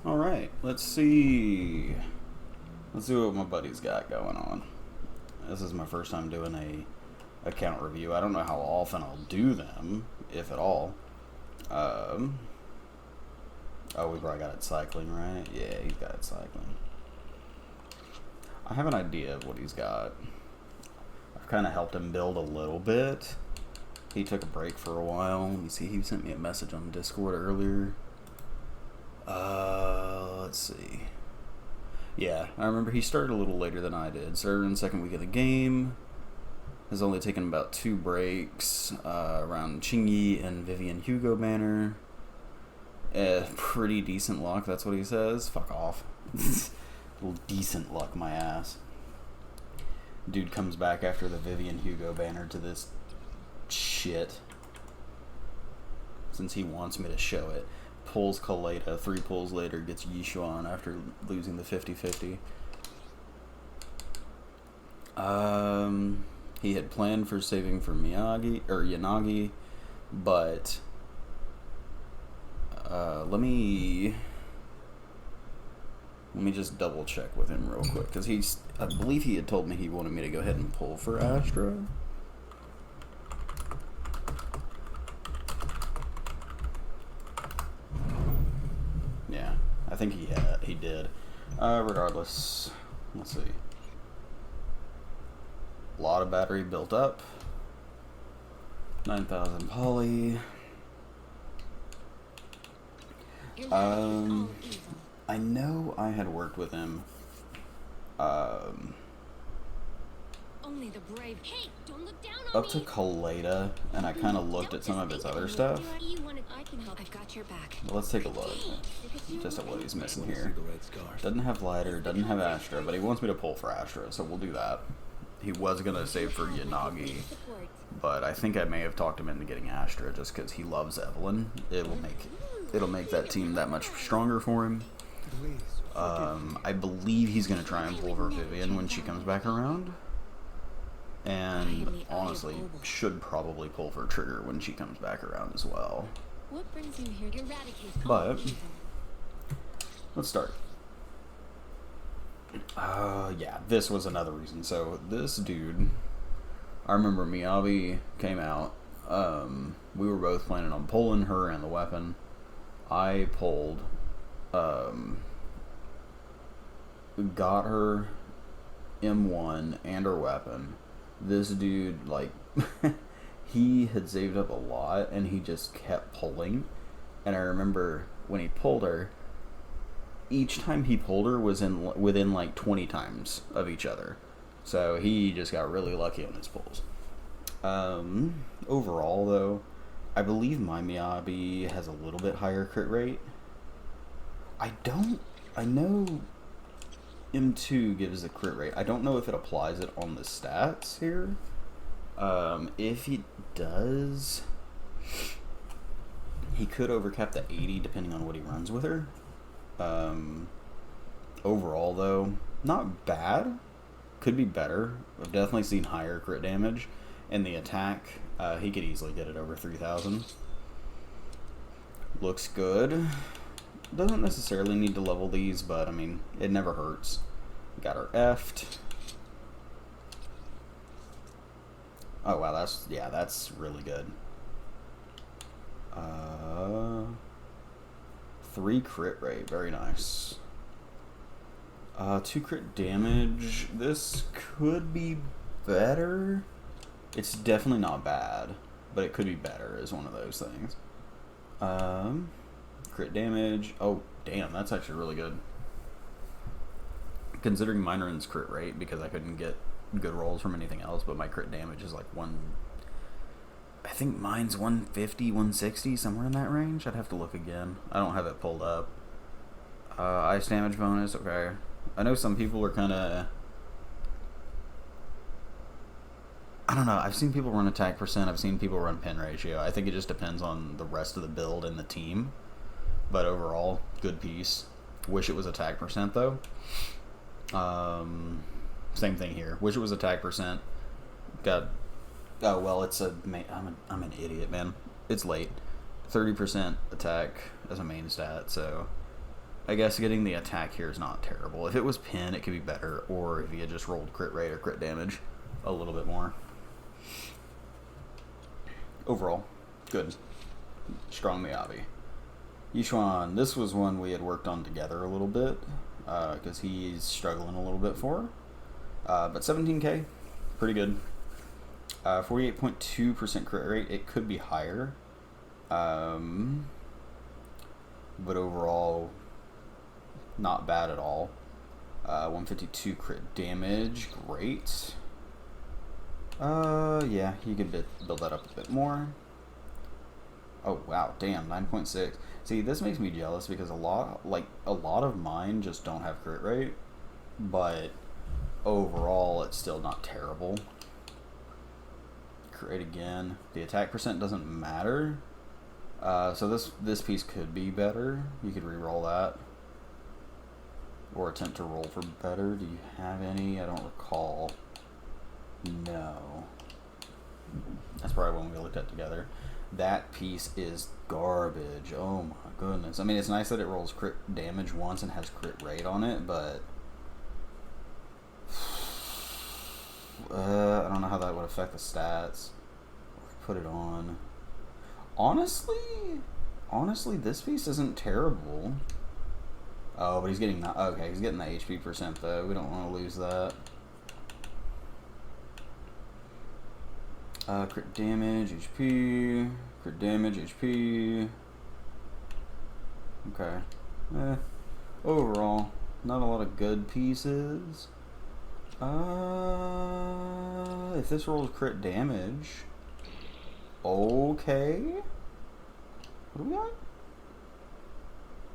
Alright, let's see. Let's see what my buddy's got going on. This is my first time doing a account review. I don't know how often I'll do them, if at all. Oh, we probably got it cycling, right? Yeah, he's got it cycling. I have an idea of what he's got. I've kind of helped him build a little bit. He took a break for a while. Let me see, he sent me a message on Discord earlier. Let's see. Yeah, I remember he started a little later than I did. Started in the second week of the game. Has only taken about 2 breaks around Chingy and Vivian Hugo banner. Pretty decent luck, that's what he says. Fuck off. Little decent luck, my ass. Dude comes back after the Vivian Hugo banner to this shit. Since he wants me to show it. Pulls Kaleda, 3 pulls later, gets Yishuan after losing the 50-50. He had planned for saving for Yanagi, but let me just double check with him real quick, because I believe he had told me he wanted me to go ahead and pull for Astra. Yeah, I think he did. Regardless, let's see. A lot of battery built up. 9,000 poly. I know I had worked with him. Only the brave. Hey, don't look down on Up to Kaleda, and I kind of looked at some of his other stuff. I can help. I've got your back. But let's take a look. Just at what he's missing here. Doesn't have Glider, doesn't have Astra, but he wants me to pull for Astra, so we'll do that. He was gonna save for Yanagi, but I think I may have talked him into getting Astra just because he loves Evelyn. It'll make that team that much stronger for him. I believe he's gonna try and pull for Vivian when she comes back around, and honestly should probably pull for Trigger when she comes back around as well. What brings you here? But let's start. Yeah, this was another reason. So this dude, I remember Miyabi came out. We were both planning on pulling her and the weapon. I pulled, got her M1 and her weapon. This dude, like, he had saved up a lot and he just kept pulling. And I remember when he pulled her, each time he pulled her was within like 20 times of each other. So he just got really lucky on his pulls. Overall though, I believe my Miyabi has a little bit higher crit rate. I know M2 gives a crit rate. I don't know if it applies it on the stats here. If he does, he could overcap the 80 depending on what he runs with her. Overall though, not bad. Could be better. I've definitely seen higher crit damage. And the attack, he could easily get it over 3,000. Looks good. Doesn't necessarily need to level these, but I mean, it never hurts. Got her F'd. Oh wow, that's really good. 3 crit rate, very nice. 2 crit damage. This could be better. It's definitely not bad, but it could be better is one of those things. Crit damage. Oh, damn, that's actually really good. Considering Minorin's crit rate, because I couldn't get good rolls from anything else, but my crit damage is like I think mine's 150, 160, somewhere in that range. I'd have to look again. I don't have it pulled up. Ice damage bonus, okay. I know some people are kind of... I don't know, I've seen people run attack percent, I've seen people run pin ratio. I think it just depends on the rest of the build and the team. But overall, good piece. Wish it was attack percent though. Same thing here. Wish it was attack percent. Oh well, I'm an idiot, man. It's late. 30% attack as a main stat, so I guess getting the attack here is not terrible. If it was pin, it could be better, or if you had just rolled crit rate or crit damage a little bit more. Overall, good. Strong Miyabi. Yishuan, this was one we had worked on together a little bit, because he's struggling a little bit for. But 17k, pretty good. 48.2% crit rate, it could be higher. But overall, not bad at all. 152 crit damage, great. Yeah, you could build that up a bit more. Oh wow, damn, 9.6. See, this makes me jealous because a lot of mine just don't have crit rate, but overall it's still not terrible. Crit rate again. The attack percent doesn't matter. So this piece could be better. You could re-roll that. Or attempt to roll for better. Do you have any? I don't recall. No. That's probably one we looked at together. That piece is garbage. Oh my goodness. I mean, it's nice that it rolls crit damage once and has crit rate on it, but I don't know how that would affect the stats. Put it on. Honestly, this piece isn't terrible. Oh, but he's getting the, okay, he's getting the HP percent though. We don't want to lose that. Crit damage, HP, crit damage, HP. Okay. Overall, not a lot of good pieces. If this rolls crit damage, okay. What do we got?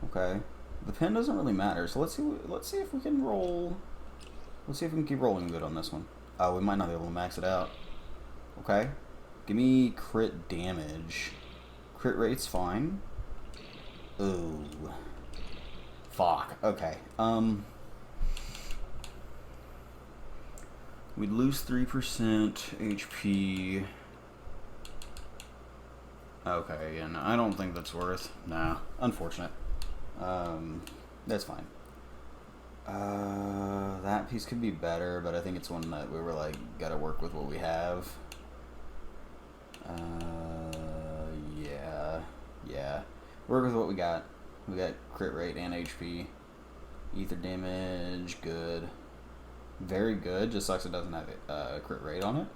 Okay. The pin doesn't really matter, so let's see if we can roll. Let's see if we can keep rolling good on this one. We might not be able to max it out. Okay. Give me crit damage. Crit rate's fine. Ooh. Fuck. Okay. We'd lose 3% HP. Okay, and I don't think that's worth. Nah. Unfortunate. That's fine. That piece could be better, but I think it's one that we were like, gotta work with what we have. Yeah. Work with what we got. We got crit rate and HP. Ether damage, good. Very good, just sucks it doesn't have a crit rate on it.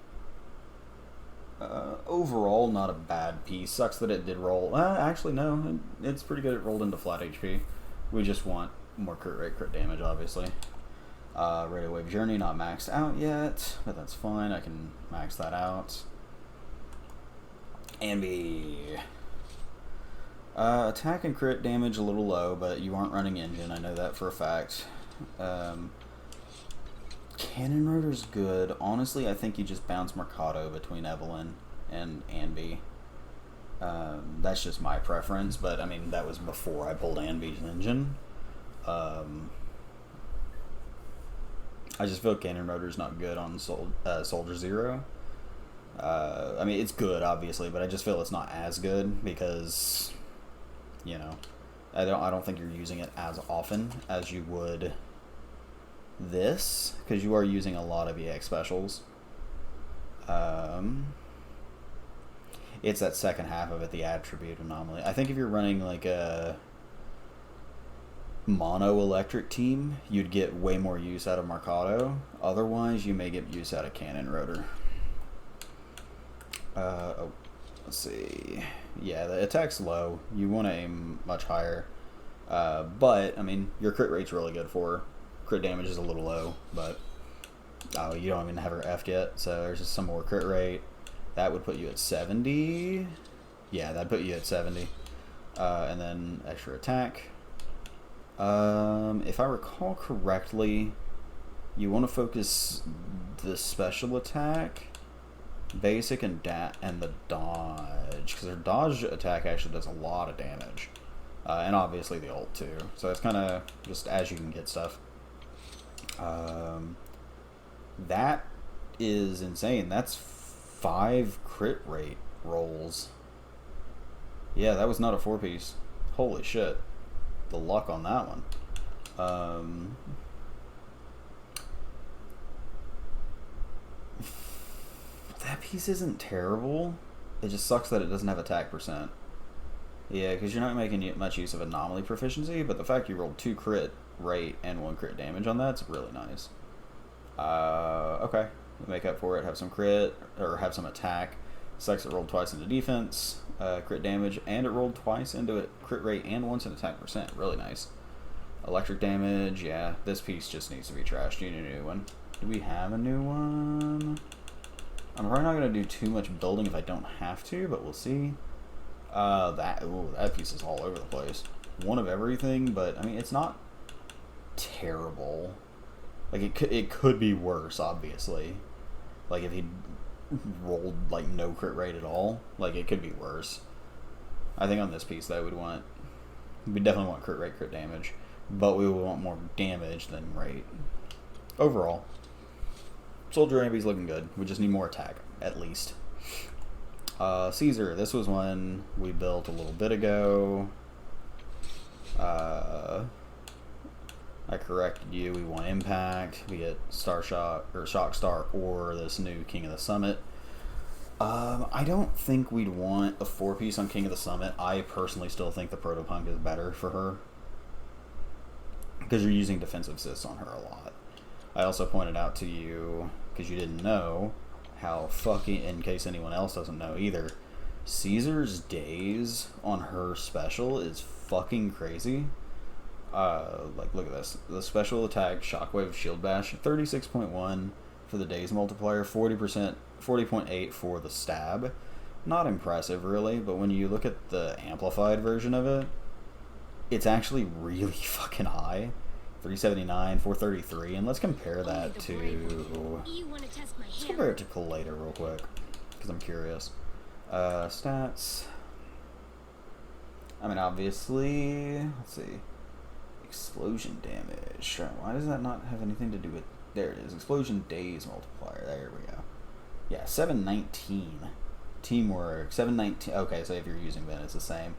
Overall, not a bad piece. Sucks that it did roll. Actually, no. It's pretty good. It rolled into flat HP. We just want more crit rate, crit damage, obviously. Radio Wave Journey, not maxed out yet, but that's fine. I can max that out. Ambi. Attack and crit damage a little low, but you aren't running engine. I know that for a fact. Cannon Rotor's good. Honestly, I think you just bounce Mercado between Evelyn and Ambi. That's just my preference, but I mean, that was before I pulled Ambi's engine. I just feel Cannon Rotor's not good on Soldier Zero. I mean, it's good, obviously, but I just feel it's not as good because, you know, I don't think you're using it as often as you would this, because you are using a lot of EX specials. It's that second half of it, the attribute anomaly. I think if you're running like a mono electric team, you'd get way more use out of Mercado. Otherwise, you may get use out of Cannon Rotor. Let's see. Yeah, the attack's low. You want to aim much higher. But, I mean, your crit rate's really good for her. Crit damage is a little low, but you don't even have her F'd yet, so there's just some more crit rate. That would put you at 70. Yeah, that'd put you at 70. And then extra attack. If I recall correctly, you want to focus the special attack, basic, and the dodge, because her dodge attack actually does a lot of damage. And obviously the ult too. So it's kind of just as you can get stuff. That is insane. That's 5 crit rate rolls. Yeah, that was not a 4-piece. Holy shit. the luck on that one. That piece isn't terrible. It just sucks that it doesn't have attack percent. Yeah, because you're not making much use of anomaly proficiency, but the fact you rolled 2 crit rate and 1 crit damage on that's really nice. Okay. Make up for it, have some crit, or have some attack. Sucks it rolled twice into defense, crit damage, and it rolled twice into it, crit rate and once in attack percent. Really nice. Electric damage, yeah, this piece just needs to be trashed. You need a new one. Do we have a new one? I'm probably not going to do too much building if I don't have to, but we'll see. That piece is all over the place. One of everything, but, I mean, it's not terrible. Like, it could be worse, obviously. Like, if he rolled, like, no crit rate at all, like, it could be worse. I think on this piece, though, we definitely want crit rate, crit damage, but we would want more damage than rate. Overall, Soldier Amby's looking good. We just need more attack, at least. Caesar, this was one we built a little bit ago. I corrected you. We want impact. We get Star Shock or Shock Star or this new King of the Summit. I don't think we'd want a 4-piece on King of the Summit. I personally still think the Protopunk is better for her because you're using defensive assists on her a lot. I also pointed out to you, because you didn't know, how fucking, in case anyone else doesn't know either, Caesar's days on her special is fucking crazy. Like, look at this. The special attack, Shockwave Shield Bash, 36.1 for the days multiplier, 40.8 for the stab. Not impressive, really, but when you look at the amplified version of it, it's actually really fucking high. 379, 433, and let's compare that to... Let's compare it to Collator real quick, because I'm curious. Stats. I mean, obviously, let's see. Explosion damage. Why does that not have anything to do with... There it is. Explosion days multiplier. There we go. Yeah, 719. Teamwork. 719. Okay, so if you're using Ben, it's the same.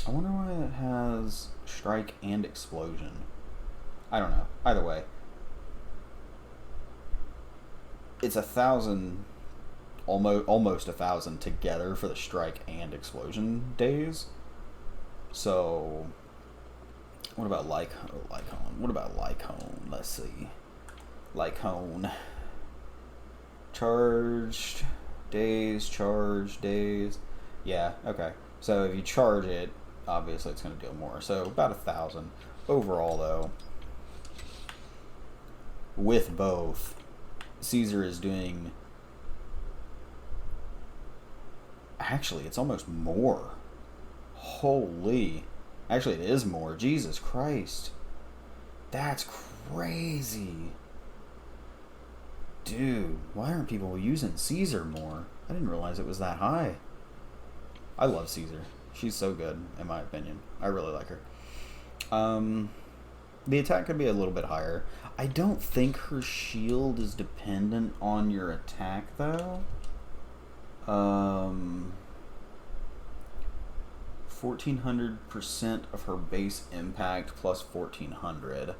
I wonder why it has strike and explosion. I don't know. Either way, it's 1,000, almost 1,000 together for the strike and explosion days. So, what about Lycone? What about Lycone? Let's see. Lycone. Charged days. Yeah, okay. So if you charge it, obviously it's going to deal more. So about 1,000 overall, though. With both, Caesar is doing... Actually, it's almost more. Holy. Actually, it is more. Jesus Christ. That's crazy. Dude, why aren't people using Caesar more? I didn't realize it was that high. I love Caesar. She's so good, in my opinion. I really like her. The attack could be a little bit higher. I don't think her shield is dependent on your attack, though. 1,400% of her base impact plus 1,400.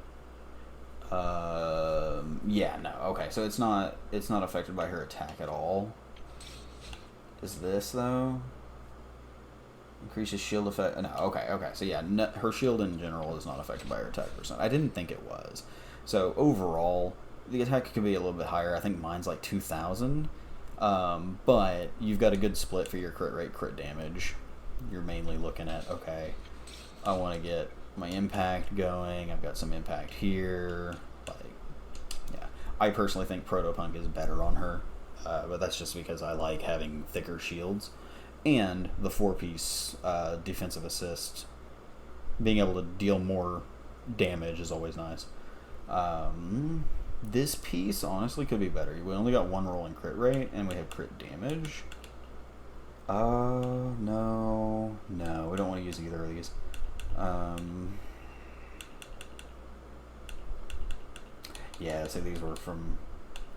Yeah, no. Okay, so it's not affected by her attack at all. Is this, though? Increases shield effect. No, okay. So yeah, her shield in general is not affected by her attack percent. I didn't think it was. So overall, the attack could be a little bit higher. I think mine's like 2,000. But you've got a good split for your crit rate, crit damage. You're mainly looking at, okay, I want to get my impact going. I've got some impact here. Like, yeah. I personally think Protopunk is better on her. But that's just because I like having thicker shields. And the 4-piece defensive assist, being able to deal more damage is always nice. This piece honestly could be better. We only got 1 roll in crit rate, and we have crit damage. No, we don't want to use either of these. Yeah, so these were from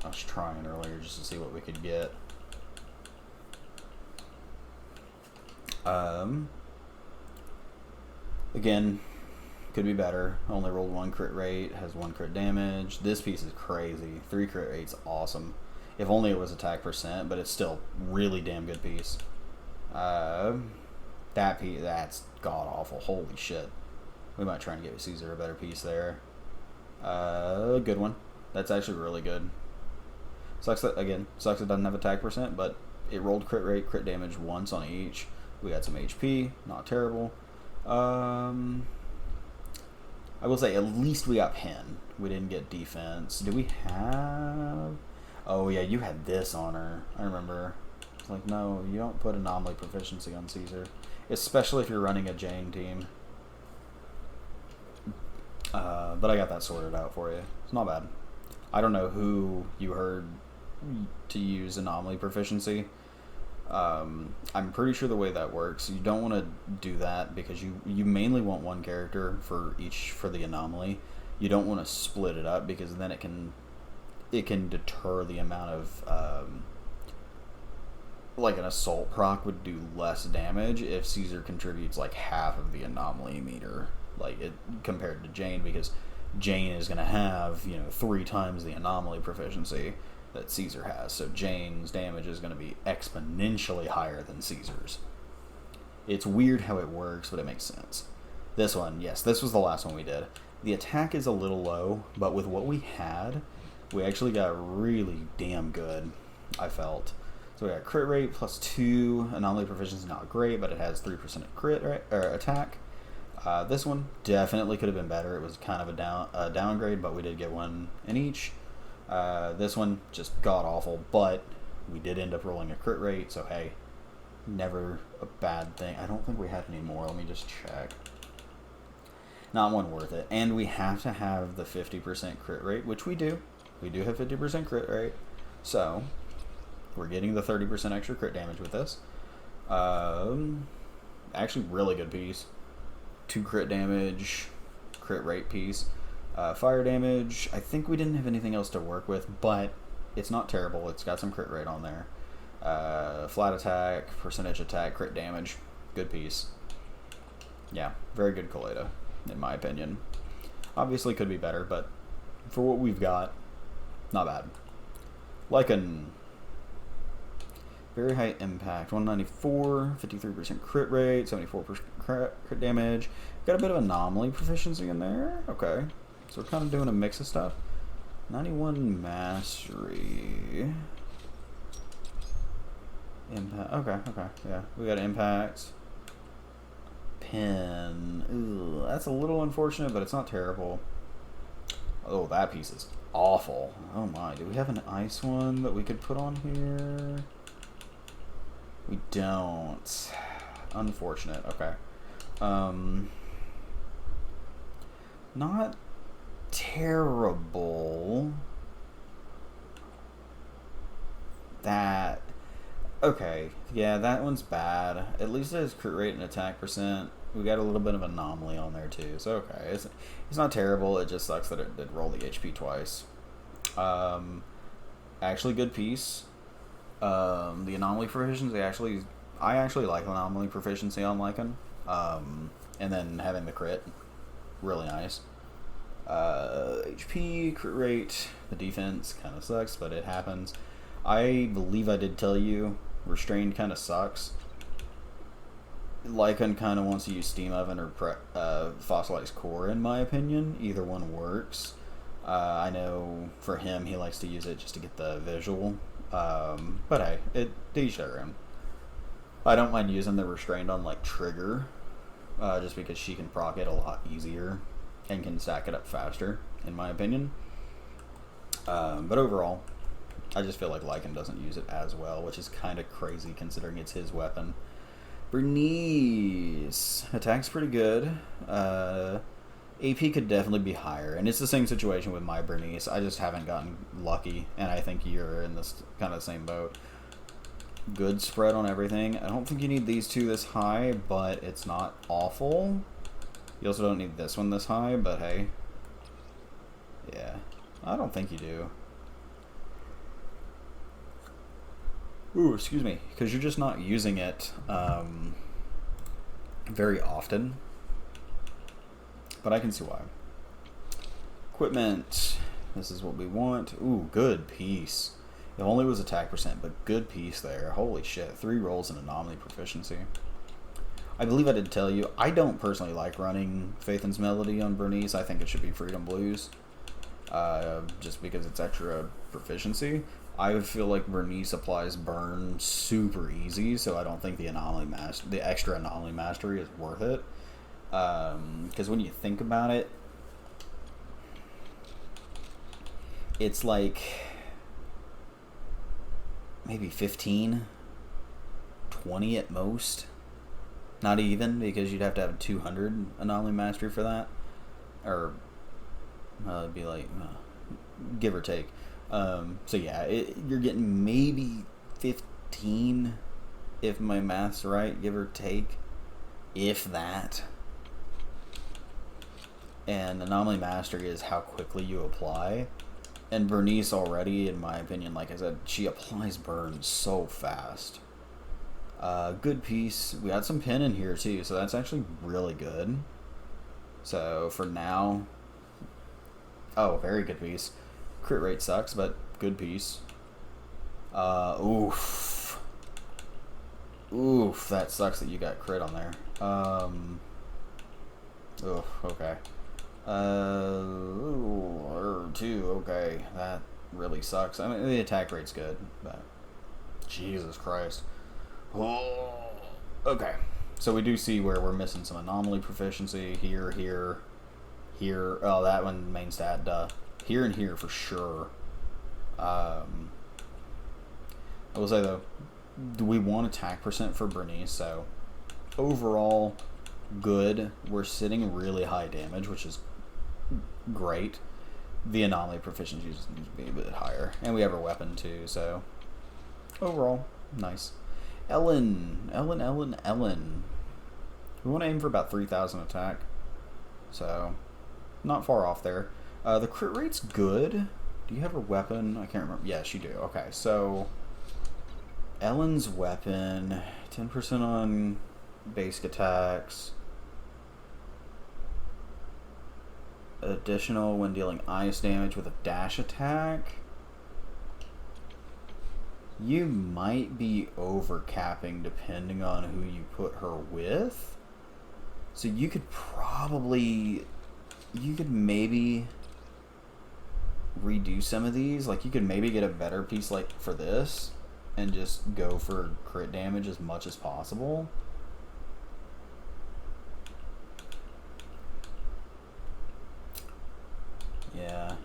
us trying earlier just to see what we could get. Um, again, could be better. Only rolled 1 crit rate, has 1 crit damage. This piece is crazy. 3 crit rate's awesome. If only it was attack percent, but it's still really damn good piece. That piece, that's god awful. Holy shit. We might try and give Caesar a better piece there. Good one. That's actually really good. Sucks that it doesn't have attack percent, but it rolled crit rate, crit damage once on each. We got some HP, not terrible. I will say at least we got pen. We didn't get defense. Do we have? Oh yeah, you had this on her. I remember. It's like, no, you don't put anomaly proficiency on Caesar, especially if you're running a Jane team. But I got that sorted out for you. It's not bad. I don't know who you heard to use anomaly proficiency. I'm pretty sure the way that works, you don't want to do that because you mainly want one character for the anomaly. You don't want to split it up because then it can deter the amount of like an assault proc would do less damage if Caesar contributes like half of the anomaly meter, like it compared to Jane, because Jane is going to have 3 times the anomaly proficiency that Caesar has, so Jane's damage is going to be exponentially higher than Caesar's. It's weird how it works, but it makes sense. This one, yes, this was the last one we did. The attack is a little low, but with what we had, we actually got really damn good, I felt. So we got crit rate plus 2, anomaly proficiency is not great, but it has 3% crit rate, or attack. This one definitely could have been better. It was kind of a downgrade, but we did get 1 in each. This one, just god-awful, but we did end up rolling a crit rate, so hey, never a bad thing. I don't think we had any more. Let me just check. Not one worth it. And we have to have the 50% crit rate, which we do. We do have 50% crit rate, so we're getting the 30% extra crit damage with this. Actually, really good piece. 2 crit damage, crit rate piece. Fire damage, I think we didn't have anything else to work with, but it's not terrible. It's got some crit rate on there. Flat attack, percentage attack, crit damage. Good piece. Yeah, very good Kaleda, in my opinion. Obviously could be better, but for what we've got, not bad. Lycan. Very high impact. 194, 53% crit rate, 74% crit damage. Got a bit of anomaly proficiency in there. Okay. So we're kind of doing a mix of stuff. 91 mastery. Impact. Okay. Yeah. We got impact. Pin. Ooh, that's a little unfortunate, but it's not terrible. Oh, that piece is awful. Oh my. Do we have an ice one that we could put on here? We don't. Unfortunate. Okay. Not terrible. That. Okay. Yeah, that one's bad. At least it has crit rate and attack percent. We got a little bit of anomaly on there too. So okay. It's not terrible. It just sucks that it did roll the HP twice. Actually good piece. The anomaly proficiency I actually like anomaly proficiency on Lycan. And then having the crit, really nice. HP, crit rate, the defense kind of sucks, but it happens. I believe I did tell you, restrained kind of sucks. Lycan kind of wants to use steam oven or fossilized core, in my opinion. Either one works. I know for him, he likes to use it just to get the visual. But hey, each their own. I don't mind using the restrained on like Trigger, just because she can proc it a lot easier and can stack it up faster, in my opinion. But overall, I just feel like Lycan doesn't use it as well, which is kind of crazy considering it's his weapon. Bernice. Attack's pretty good. AP could definitely be higher, and it's the same situation with my Bernice. I just haven't gotten lucky, and I think you're in this kind of same boat. Good spread on everything. I don't think you need these two this high, but it's not awful. You also don't need this one this high, but hey. Yeah, I don't think you do. Ooh, excuse me, because you're just not using it very often, but I can see why. Equipment. This is what we want. Ooh, good piece. It only was attack percent, but good piece there. Holy shit. 3 rolls and anomaly proficiency. I believe I did tell you, I don't personally like running Phaethon's Melody on Bernice. I think it should be Freedom Blues. Just because it's extra proficiency. I feel like Bernice applies burn super easy, so I don't think the extra anomaly mastery is worth it. Because when you think about it, it's like maybe 15, 20 at most. Not even, because you'd have to have 200 anomaly mastery for that. Or it'd be like, give or take. So yeah, you're getting maybe 15, if my math's right, give or take, if that. And anomaly mastery is how quickly you apply. And Bernice already, in my opinion, like I said, she applies burn so fast. Good piece. We got some pin in here too, so that's actually really good. So for now, oh, very good piece. Crit rate sucks, but good piece. Oof, that sucks that you got crit on there. Oof, okay. 2, okay, that really sucks. I mean, the attack rate's good, but Jesus Christ. Oh, okay, so we do see where we're missing some anomaly proficiency here. Oh, that one main stat, duh. Here and here for sure. I will say though, we want attack percent for Bernice, so overall good. We're sitting really high damage, which is great. The anomaly proficiency just needs to be a bit higher, and we have our weapon too, so overall nice. Ellen. We want to aim for about 3,000 attack, so not far off there. The crit rate's good. Do you have a weapon? I can't remember. Yes, you do. Okay, so Ellen's weapon, 10% on basic attacks. Additional when dealing ice damage with a dash attack. You might be overcapping depending on who you put her with. So you could maybe redo some of these. Like, you could maybe get a better piece like for this and just go for crit damage as much as possible. Yeah,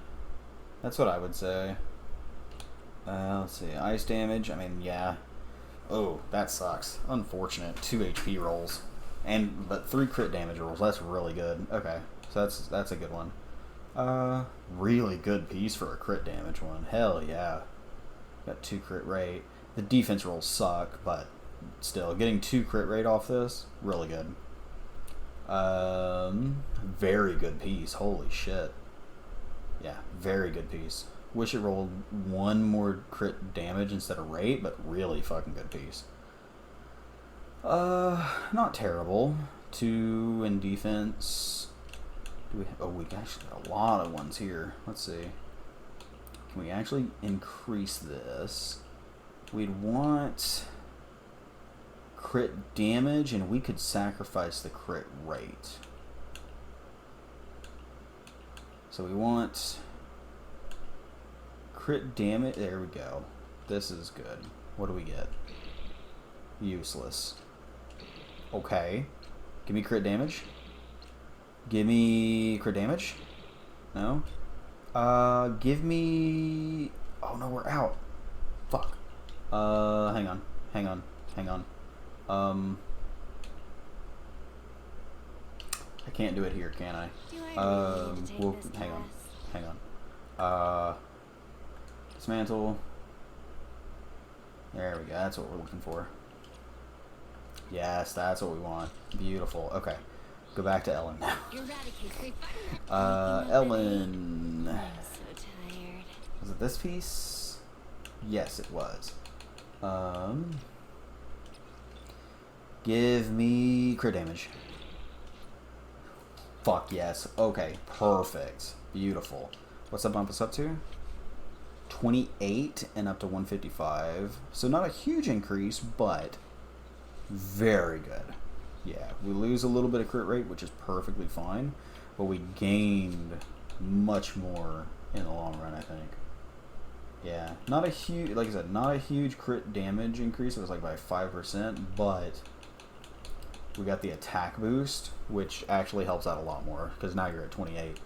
that's what I would say. Let's see, ice damage, I mean, yeah. Oh, that sucks. Unfortunate. 2 HP rolls. But 3 crit damage rolls, that's really good. Okay, so that's a good one. Really good piece for a crit damage one. Hell yeah. Got 2 crit rate. The defense rolls suck, but still, getting 2 crit rate off this, really good. Very good piece, holy shit. Yeah, very good piece. Wish it rolled 1 more crit damage instead of rate, but really fucking good piece. Not terrible. 2 in defense. We actually got a lot of ones here. Let's see. Can we actually increase this? We'd want crit damage, and we could sacrifice the crit rate. So we want crit damage. There we go. This is good. What do we get? Useless. Okay. Give me crit damage. Give me crit damage. No. Give me. Oh no, we're out. Fuck. Hang on. I can't do it here, can I? Well, hang on. Dismantle. There we go. That's what we're looking for. Yes, that's what we want. Beautiful. Okay. Go back to Ellen now. Ellen. I'm so tired. Was it this piece? Yes, it was. Give me crit damage. Fuck yes. Okay, perfect. Beautiful. What's that bump us up to? 28 and up to 155. So not a huge increase, but very good. Yeah, we lose a little bit of crit rate, which is perfectly fine, but we gained much more in the long run, I think. Yeah, not a huge, like I said, not a huge crit damage increase. It was like by 5%, but we got the attack boost, which actually helps out a lot more, because now you're at 28.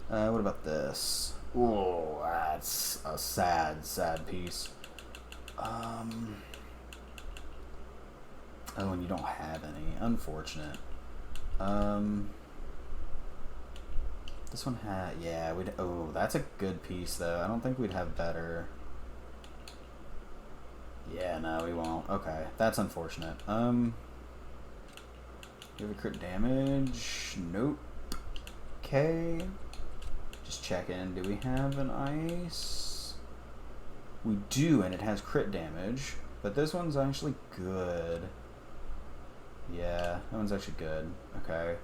What about this? Oh, that's a sad, sad piece. Oh, and you don't have any. Unfortunate. This one had... Yeah, we'd... Oh, that's a good piece, though. I don't think we'd have better. Yeah, no, we won't. Okay, that's unfortunate. Do you have a crit damage? Nope. Okay. Just check in. Do we have an ice? We do, and it has crit damage. But this one's actually good. Yeah, that one's actually good. Okay.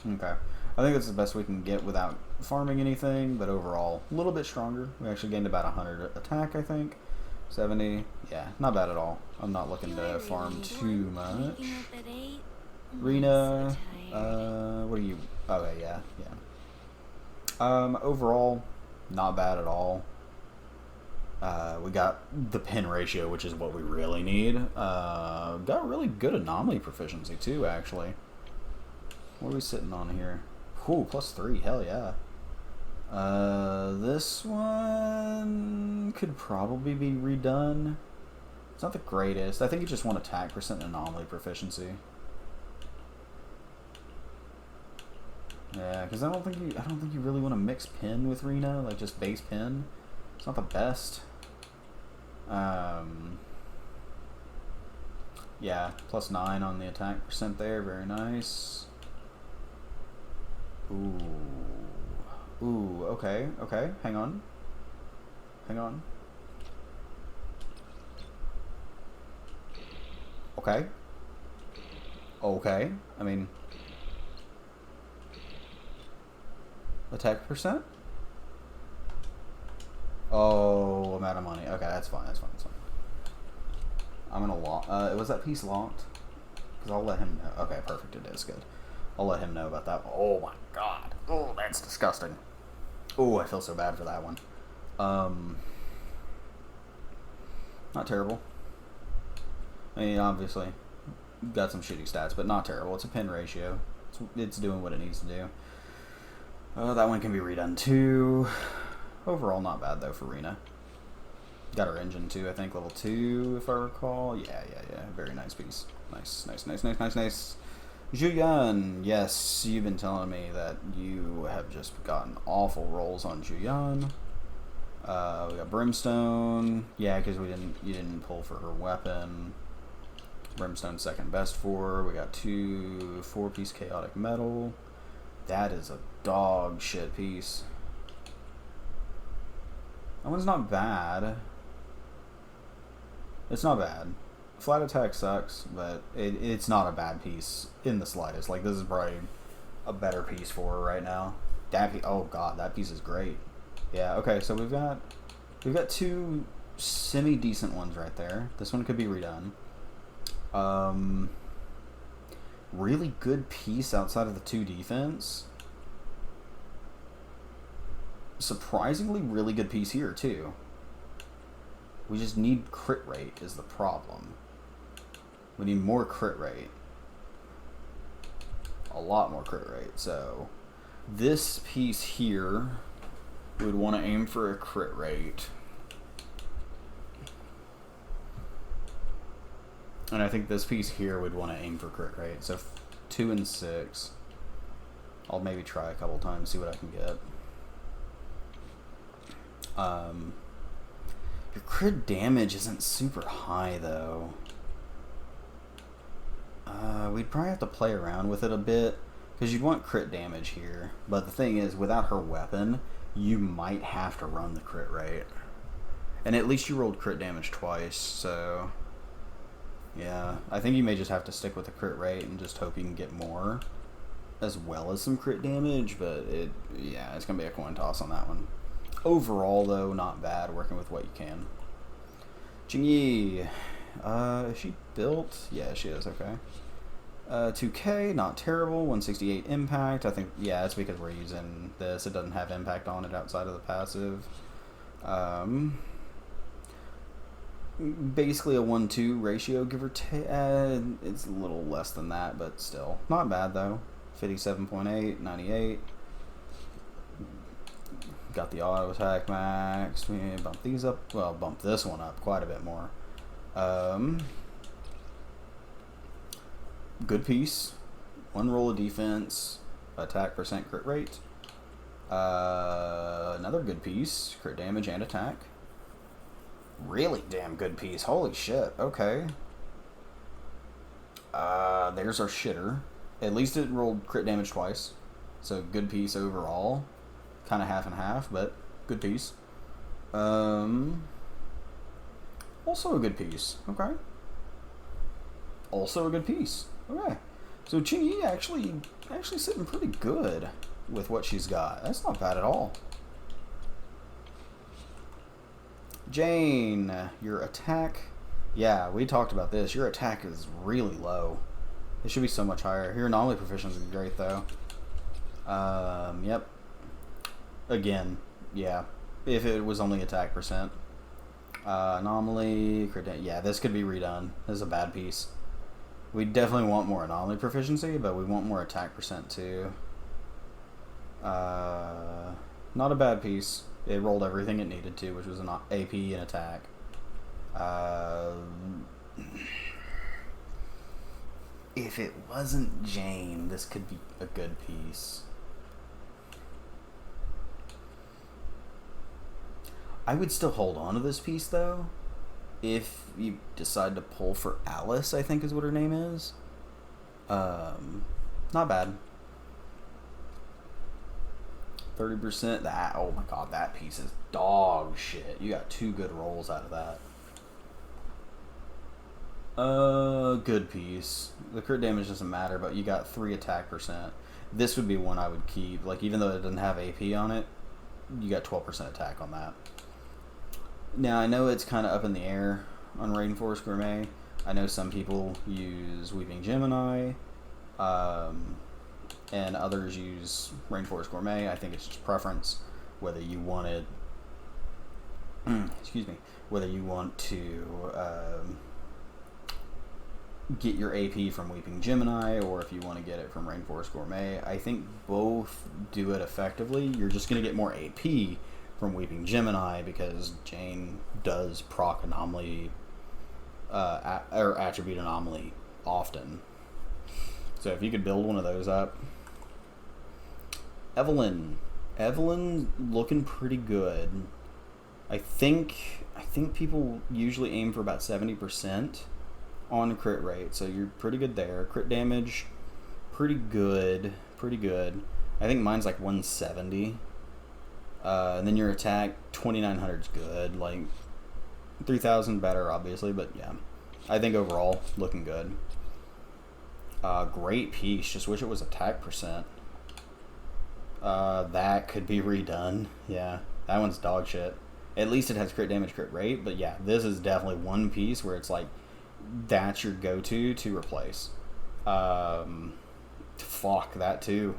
Okay. I think that's the best we can get without farming anything, but overall, a little bit stronger. We actually gained about 100 attack, I think. 70. Yeah, not bad at all. I'm not looking to farm too much. Rena, what are you? Okay, yeah. Overall, not bad at all. We got the pin ratio, which is what we really need. Got really good anomaly proficiency too, actually. What are we sitting on here? Ooh, +3, hell yeah. This one could probably be redone. It's not the greatest. I think you just want attack percent and anomaly proficiency. Yeah, because I don't think you really want to mix pin with Rena, like just base pin. It's not the best. Yeah, +9 on the attack percent there. Very nice. Ooh, okay. Hang on. Okay. I mean, attack percent? Oh, I'm out of money. Okay, that's fine. I'm gonna lock. Was that piece locked? Because I'll let him know. Okay, perfect. It is good. I'll let him know about that. Oh my god. Oh, that's disgusting. Oh, I feel so bad for that one. Not terrible. I mean, obviously, got some shitty stats, but not terrible. It's a pin ratio. It's doing what it needs to do. That one can be redone too. Overall, not bad though for Rena. Got her engine too, I think, level 2, if I recall. Yeah. Very nice piece. Nice. Juyan, yes, you've been telling me that you have just gotten awful rolls on Juyan. We got Brimstone. Yeah, because you didn't pull for her weapon. Brimstone second best for. We got 2 4-piece chaotic metal. That is a dog shit piece. That one's not bad. It's not bad. Flat attack sucks, but it's not a bad piece in the slightest. Like, this is probably a better piece for her right now. That piece, oh god, that piece is great. Yeah, okay, so we've got 2 semi-decent ones right there. This one could be redone. Really good piece outside of the 2 defense. Surprisingly really good piece here too. We just need crit rate is the problem. We need more crit rate. A lot more crit rate. So this piece here, we would want to aim for a crit rate. And I think this piece here would want to aim for crit rate. So 2 and 6. I'll maybe try a couple times, see what I can get. Your crit damage isn't super high though. We'd probably have to play around with it a bit, because you'd want crit damage here. But the thing is, without her weapon, you might have to run the crit rate. And at least you rolled crit damage twice, so... Yeah, I think you may just have to stick with the crit rate and just hope you can get more, as well as some crit damage, but yeah, it's going to be a coin toss on that one. Overall, though, not bad, working with what you can. Jingyi, is she built? Yeah, she is, okay. 2K, not terrible, 168 impact, I think, yeah, it's because we're using this, it doesn't have impact on it outside of the passive. Basically a 1-2 ratio, give or take. It's a little less than that, but still. Not bad, though. 57.8, 98. Got the auto attack max. We bump these up. Well, bump this one up quite a bit more. Good piece. One roll of defense. Attack percent crit rate. Another good piece. Crit damage and attack. Really damn good piece. Holy shit. Okay. There's our shitter. At least it rolled crit damage twice. So good piece overall. Kind of half and half, but good piece. Also a good piece. Okay. Also a good piece. Okay. So Jingyi actually sitting pretty good with what she's got. That's not bad at all. Jane, your attack, yeah, we talked about this. Your attack is really low. It should be so much higher. Your anomaly proficiency is great, though. Yep. Again, yeah. If it was only attack percent. Anomaly, yeah, this could be redone. This is a bad piece. We definitely want more anomaly proficiency, but we want more attack percent, too. Not a bad piece. It rolled everything it needed to, which was an AP and attack. If it wasn't Jane, this could be a good piece. I would still hold on to this piece, though, if you decide to pull for Alice, I think is what her name is. Not bad. 30%. That, oh my god, that piece is dog shit. You got 2 good rolls out of that. Good piece. The crit damage doesn't matter, but you got 3 attack percent. This would be one I would keep. Like, even though it doesn't have AP on it, you got 12% attack on that. Now, I know it's kind of up in the air on Rainforest Gourmet. I know some people use Weeping Gemini. And others use Rainforest Gourmet. I think it's just preference, whether you wanted, excuse me, whether you want to get your AP from Weeping Gemini, or if you want to get it from Rainforest Gourmet. I think both do it effectively. You're just going to get more AP from Weeping Gemini because Jane does proc anomaly, or attribute anomaly often. So if you could build one of those up. Evelyn looking pretty good. I think people usually aim for about 70% on crit rate, so you're pretty good there. Crit damage, pretty good. I think mine's like 170. And then your attack, 2900 is good. Like 3000 better, obviously, but yeah. I think overall looking good. Great piece. Just wish it was attack percent. That could be redone. Yeah, that one's dog shit. At least it has crit damage, crit rate, but yeah, this is definitely one piece where it's like, that's your go-to to replace. Fuck, that too.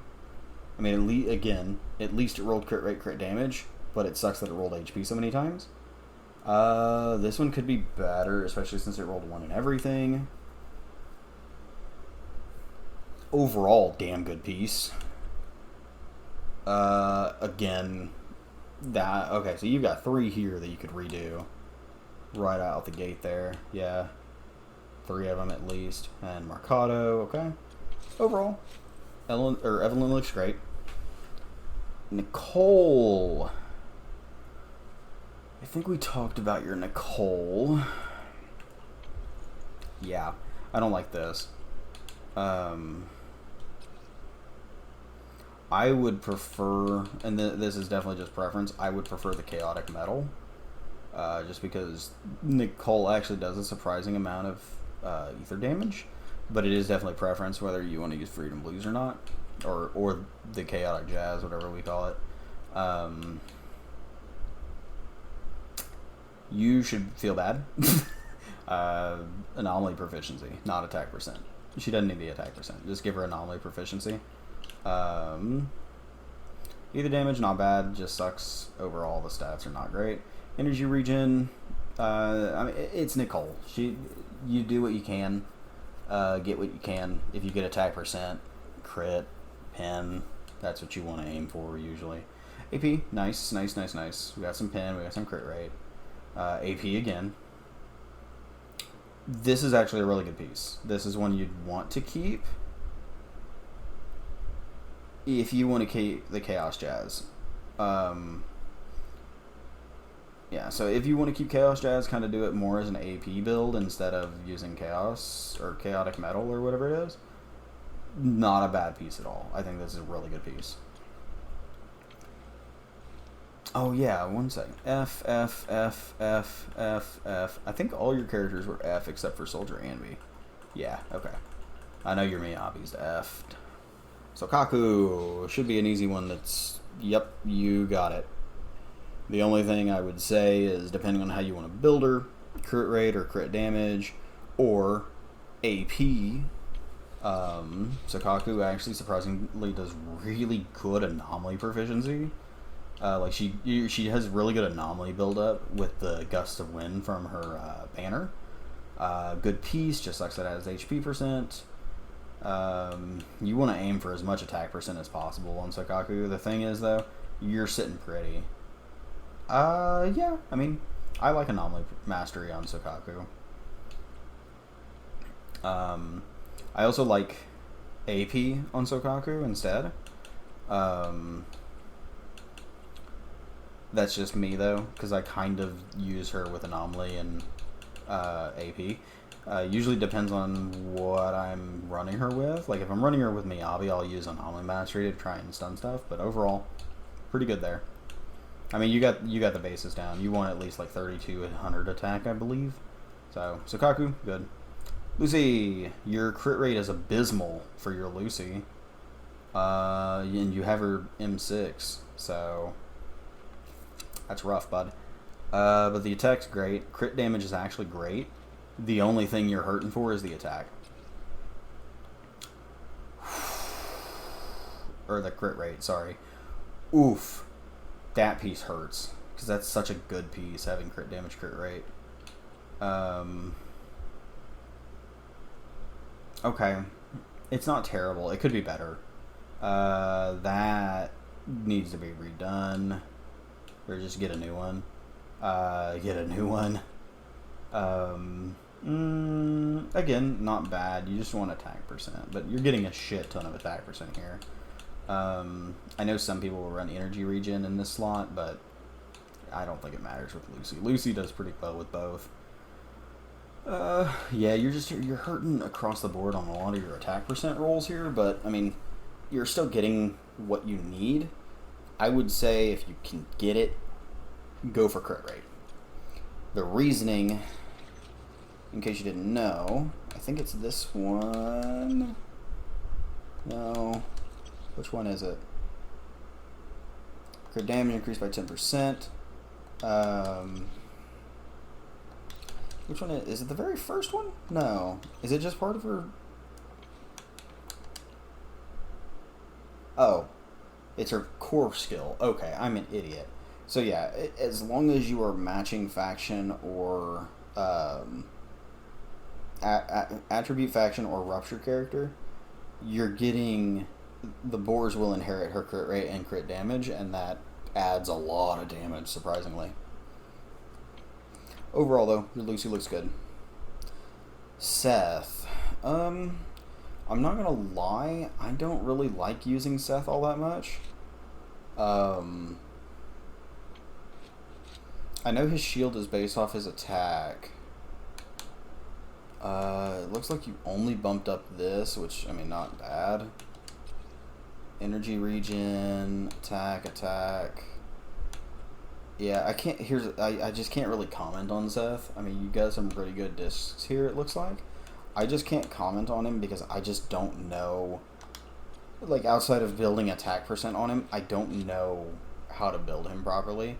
I mean, at least it rolled crit rate, crit damage, but it sucks that it rolled HP so many times. This one could be better, especially since it rolled 1 in everything. Overall, damn good piece. Again, okay, so you've got 3 here that you could redo right out the gate there. Yeah, 3 of them at least. And Mercado, okay. Overall, Evelyn looks great. Nicole. I think we talked about your Nicole. Yeah, I don't like this. I would prefer, and this is definitely just preference, I would prefer the chaotic metal. Just because Nicole actually does a surprising amount of ether damage. But it is definitely preference whether you want to use Freedom Blues or not. Or the chaotic jazz, whatever we call it. You should feel bad. Anomaly proficiency, not attack percent. She doesn't need the attack percent. Just give her anomaly proficiency. Either damage, not bad. Just sucks. Overall, the stats are not great. Energy regen. I mean, it's Nicole. You do what you can. Get what you can. If you get attack percent, crit, pen, that's what you want to aim for usually. AP, nice. We got some pen. We got some crit rate. AP again. This is actually a really good piece. This is one you'd want to keep if you want to keep the Chaos Jazz. Yeah, so if you want to keep Chaos Jazz, kind of do it more as an AP build instead of using Chaos or Chaotic Metal or whatever it is. Not a bad piece at all. I think this is a really good piece. Oh yeah, one second. F. I think all your characters were F except for Soldier Anby. Yeah, okay. I know your Miyabi's F'd. So Kaku should be an easy one that's... Yep, you got it. The only thing I would say is, depending on how you want to build her, crit rate or crit damage, or AP. Kaku actually surprisingly does really good anomaly proficiency. Like she has really good anomaly build-up with the gust of wind from her banner. Good piece, just sucks that it has HP percent. You want to aim for as much attack percent as possible on Sokaku. The thing is, though, you're sitting pretty. Yeah, I mean, I like anomaly mastery on Sokaku. I also like AP on Sokaku instead. That's just me, though, because I kind of use her with anomaly and AP. Usually depends on what I'm running her with. Like, if I'm running her with Miyabi, I'll use anomaly mastery to try and stun stuff. But overall, pretty good there. I mean, you got the bases down. You want at least like 3200 attack, I believe. So Kaku, good. Lucy, your crit rate is abysmal for your Lucy. And you have her M6, so that's rough, bud. But the attack's great. Crit damage is actually great. The only thing you're hurting for is the attack. Or the crit rate, sorry. Oof. That piece hurts. Because that's such a good piece, having crit damage, crit rate. Okay. It's not terrible. It could be better. That needs to be redone. Or just get a new one. Again, not bad. You just want attack percent. But you're getting a shit ton of attack percent here. I know some people will run energy regen in this slot, but I don't think it matters with Lucy. Lucy does pretty well with both. Yeah, you're hurting across the board on a lot of your attack percent rolls here, but I mean, you're still getting what you need. I would say if you can get it, go for crit rate. The reasoning, in case you didn't know, I think it's this one. No. Which one is it? Crit damage increased by 10%. Which one is it? The very first one? No. Is it just part of her? Oh. It's her core skill. Okay, I'm an idiot. So yeah, as long as you are matching faction or attribute faction or rupture character, you're getting... The boars will inherit her crit rate and crit damage, and that adds a lot of damage, surprisingly. Overall, though, your Lucy looks good. Seth. I'm not gonna lie, I don't really like using Seth all that much. I know his shield is based off his attack. It looks like you only bumped up this, which, I mean, not bad. Energy regen, attack. Yeah, I can't. I just can't really comment on Zeth. I mean, you got some pretty good discs here. It looks like. I just can't comment on him because I just don't know. Like outside of building attack percent on him, I don't know how to build him properly.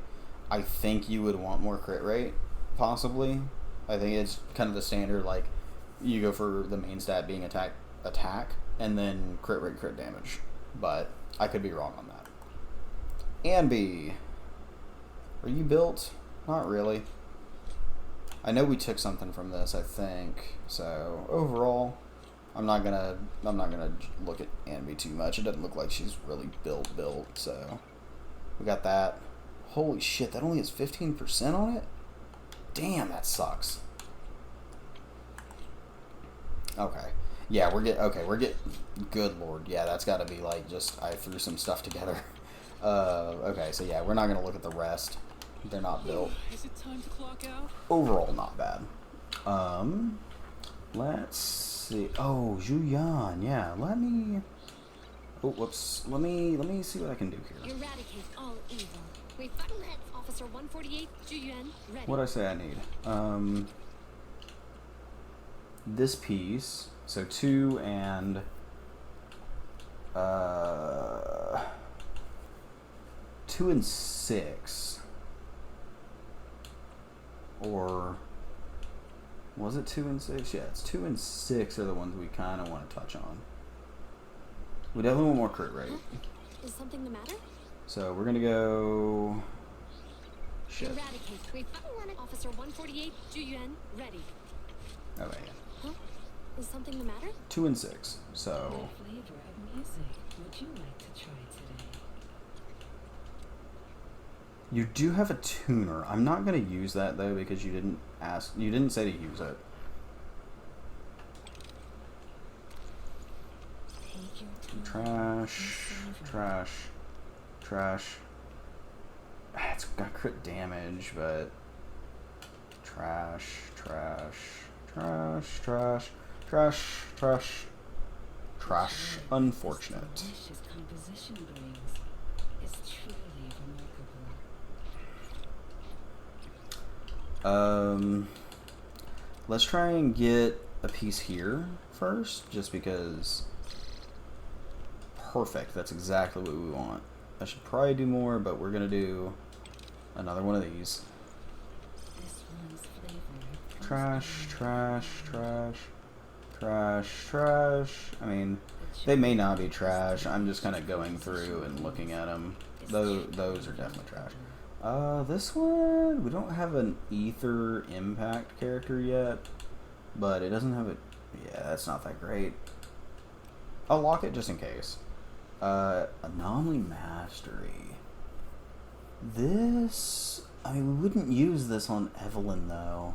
I think you would want more crit rate, possibly. I think it's kind of the standard. Like you go for the main stat being attack, and then crit rate, crit damage. But I could be wrong on that. Anby. Are you built? Not really. I know we took something from this, I think. So overall, I'm not gonna look at Anby too much. It doesn't look like she's really built. So we got that. Holy shit! That only has 15% on it. Damn, that sucks. Okay. Yeah, we're getting. Good lord. Yeah, that's got to be like just I threw some stuff together. Okay, so yeah, we're not gonna look at the rest. They're not built. Is it time to clock out? Overall, not bad. Let's see. Oh, Zhuyan. Yeah, let me. Oh, whoops. Let me see what I can do here. Eradicate all evil. Wait, Officer 148, Zhuyan, ready. What'd I say I need? This piece. So 2 and 2 and 6. Or was it 2 and 6? Yeah, it's 2 and 6 are the ones we kind of want to touch on. We definitely want more crit rate. Is something the matter? So we're gonna go. Shit. Eradicate. Wait, Officer 148, Zhuyan, ready. Okay. Huh? Is something the matter? 2 and 6. So. What flavor of music would you like to try today? You do have a tuner. I'm not gonna use that though because you didn't ask. You didn't say to use it. Take your time. Trash. It's got crit damage, but trash. Unfortunate. Delicious composition brings is truly remarkable. Let's try and get a piece here first, just because. Perfect. That's exactly what we want. I should probably do more, but we're gonna do another one of these. This one's flavor. Trash. I mean, they may not be trash. I'm just kind of going through and looking at them. Those are definitely trash. This one, we don't have an ether impact character yet, but it doesn't have a. Yeah, that's not that great. I'll lock it just in case. Anomaly Mastery. This, I mean, we wouldn't use this on Evelyn though.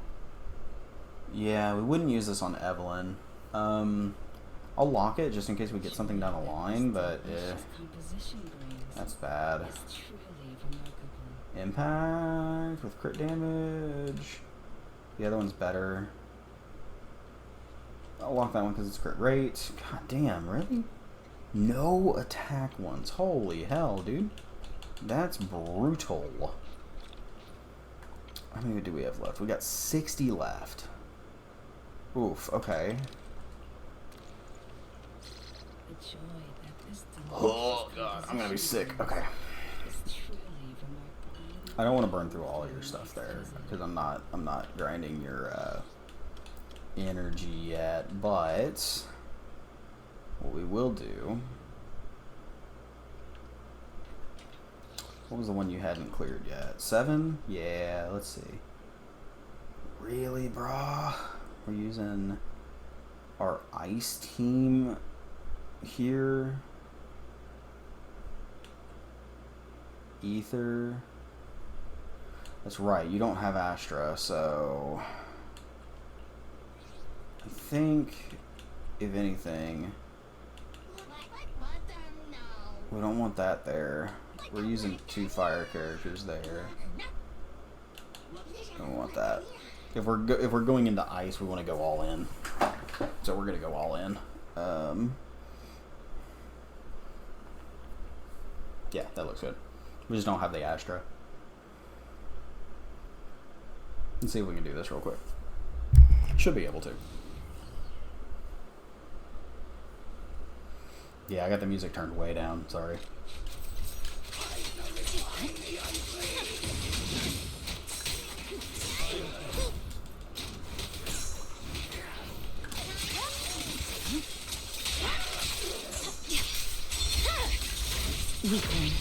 Yeah, we wouldn't use this on Evelyn. I'll lock it just in case we get something down the line, but that's bad. Impact with crit damage. The other one's better. I'll lock that one because it's crit rate. God damn, really? No attack ones. Holy hell, dude. That's brutal. How many do we have left? We got 60 left. Oof, okay. Oh god, I'm gonna be sick. Okay. I don't want to burn through all your stuff there because I'm not grinding your energy yet, but what we will do. What was the one you hadn't cleared yet? 7? Yeah, let's see. Really, brah? We're using our ice team here. Ether. That's right, you don't have Astra, so I think, if anything, we don't want that there. We're using 2 fire characters there. Don't want that. If we're going into ice, we want to go all in. So we're gonna go all in. Yeah, that looks good. We just don't have the Astra. Let's see if we can do this real quick. Should be able to. Yeah, I got the music turned way down. Sorry. Weakling.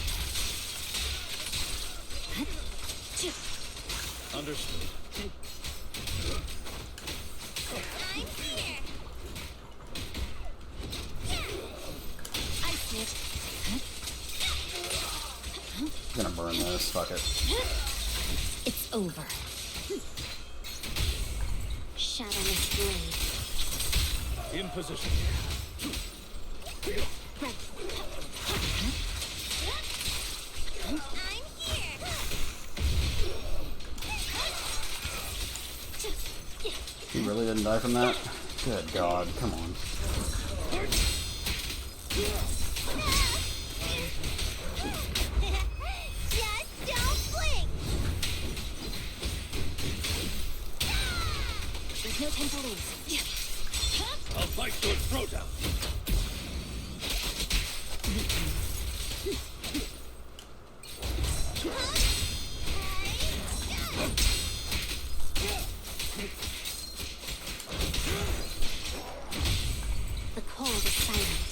Understood. I'm here. I see it. I'm gonna burn this. Fuck it. It's over. Shadowless blade. In position. I'm here. He really didn't die from that? Good God, come on. Just don't blink. There's no time to lose. I'll fight your throwdown. The cold is silent.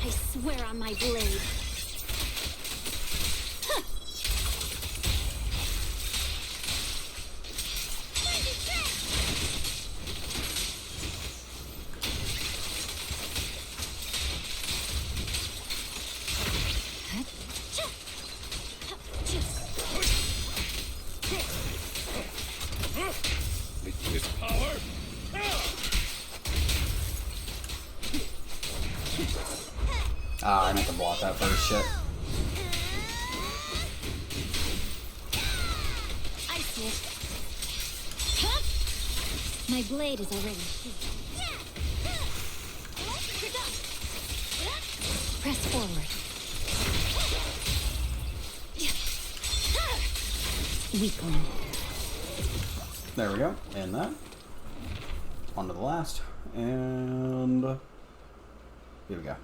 I swear on my blade. Huh. With this power. Ah, I meant to block that first shit. I see it. My blade is already here. Press forward. Weakling. There we go. And that. On to the last. And here we go.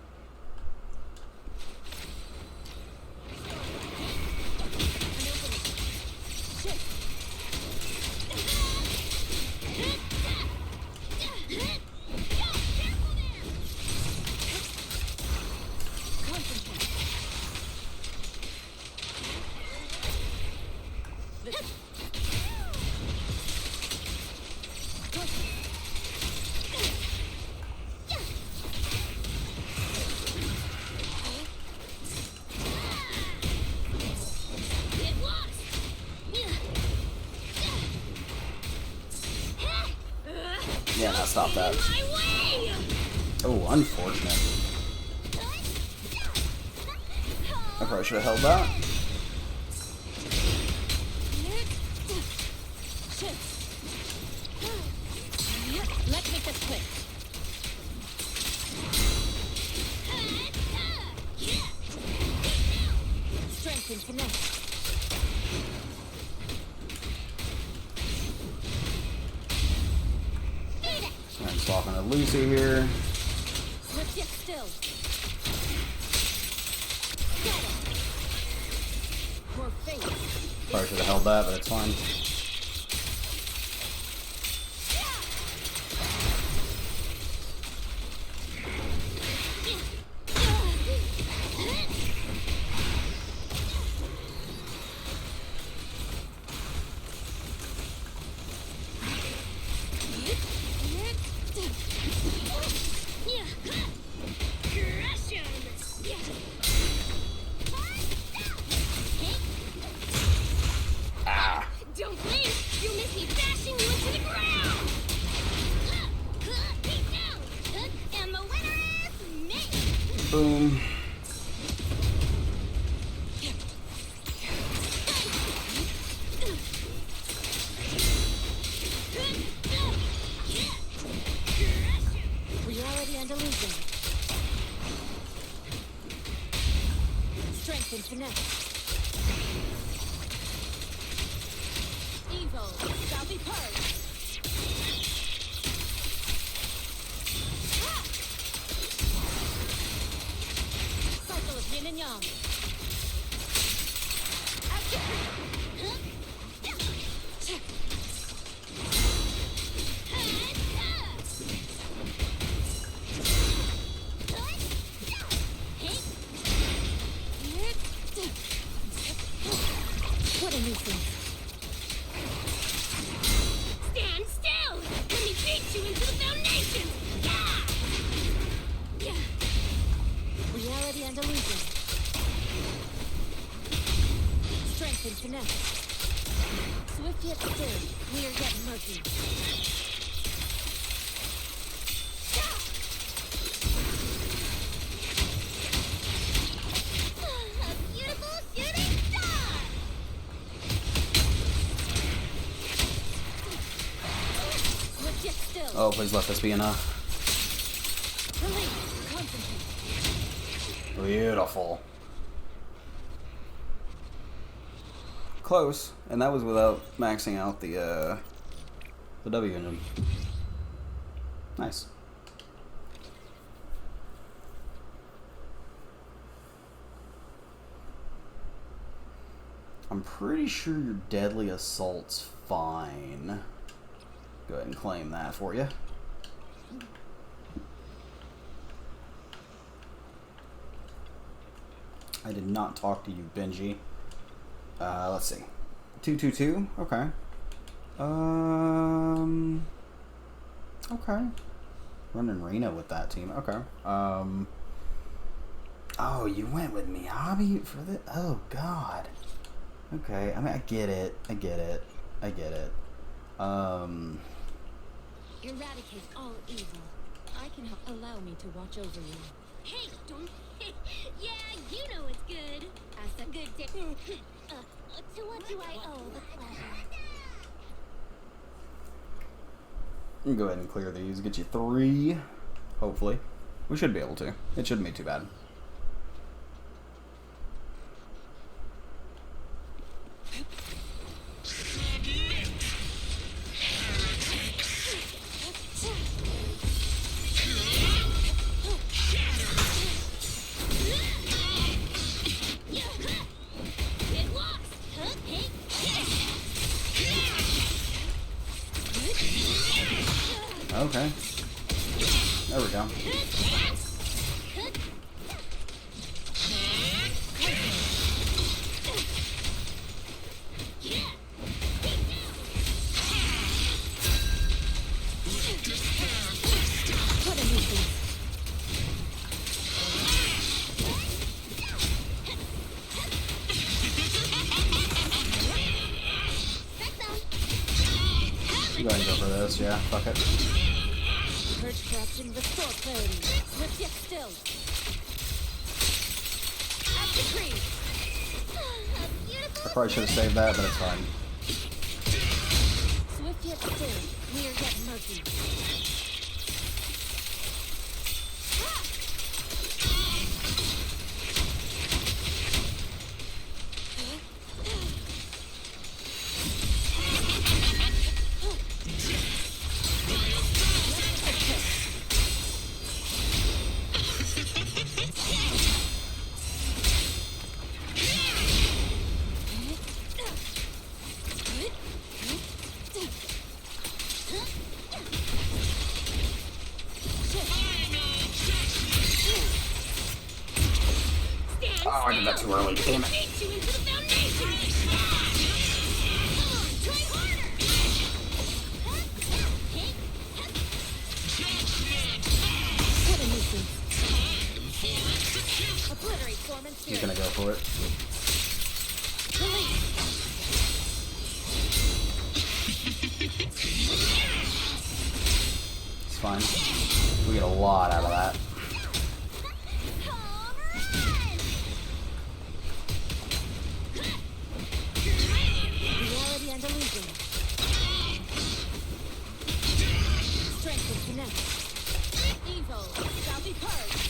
Yeah, now stop that. Oh, unfortunate. I probably should have held that. Let's make this quick. Strength and finesse. I'm talking to Lucy here. Let's get still. For face. Probably should have held that, but it's fine. Don't blink! You'll miss me bashing you into the ground! Keep down! And the winner is me! Boom. Reality and illusion. Strength and finesse. Evil shall be purged. Cycle of yin and yang. What a nuisance. Stand still! Let me beat you into the foundation! Yeah! Reality and illusion. Strength and finesse. Swift yet still, clear yet murky. A beautiful shooting star! Swift yet still. Oh, please let this be enough. Release. Concentrate. Beautiful. Close, and that was without maxing out the W engine. Nice. I'm pretty sure your deadly assault's fine. Go ahead and claim that for you. I did not talk to you, Benji. Let's see. 222? Okay. Okay. Running Reno with that team. Okay. Oh, you went with Miyabi for the... Oh, God. Okay. I mean, I get it. I get it. I get it. Eradicate all evil. I can help. Allow me to watch over you. Hey, don't. Yeah, you know it's good. That's a good day. To what do I owe the pleasure? You can go ahead and clear these. Get you 3. Hopefully. We should be able to. It shouldn't be too bad. Okay. There we go. I'm going to go for this, yeah, fuck it. Purge corruption, restore clarity. Swift yet still. As decreed. I probably should have saved that, but it's fine. Swift yet still, clear yet murky. Oh, I did that too early. Damn it. He's gonna go for it. It's fine. We get a lot out of that. Reality and illusion. Strength and finesse. Evil shall be purged.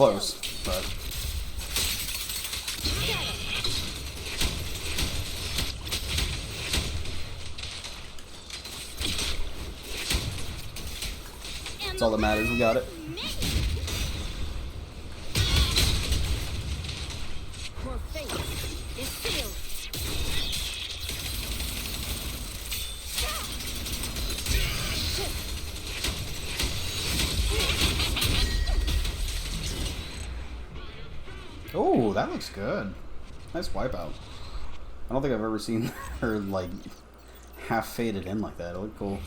close, but that's all that matters. We got it. Your fate is sealed. Oh, that looks good. Nice wipeout. I don't think I've ever seen her like half faded in like that. It looked cool.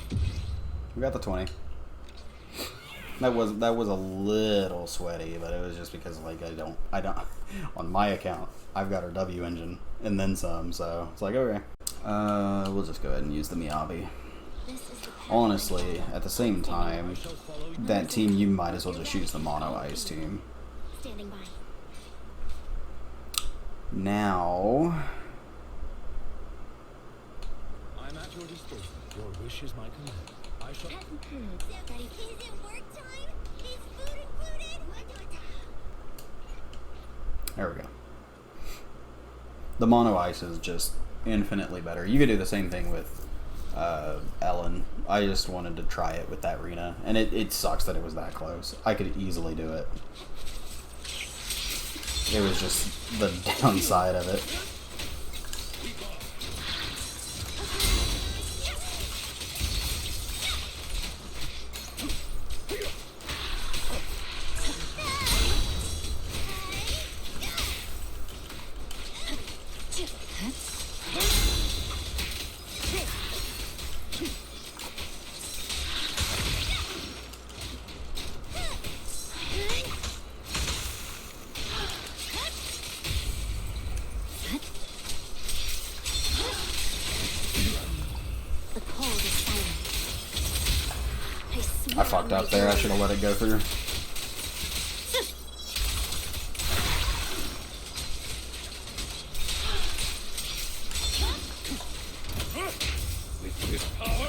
We got the 20. That was a little sweaty, but it was just because like I don't on my account I've got her W engine and then some, so it's like okay. We'll just go ahead and use the Miyabi. Honestly, at the same time, that team you might as well just use the Mono Ice team. Standing by. Now I'm at your disposal. Your wish is my command. I shall. Is it work time? Is food included? there we go. The Mono Ice is just infinitely better. You could do the same thing with Ellen. I just wanted to try it with that Rena, and it sucks that it was that close. I could easily do it. It was just the downside of it. I fucked up there. I should have let it go through. With this power.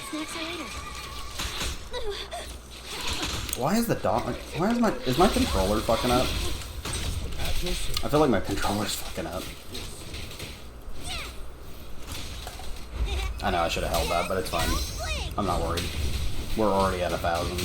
Snacks are later. Why is the dog? Why is my controller fucking up? At your service. I feel like my controller's fucking up. I know I should have held that, but it's fine. I'm not worried. We're already at 1,000.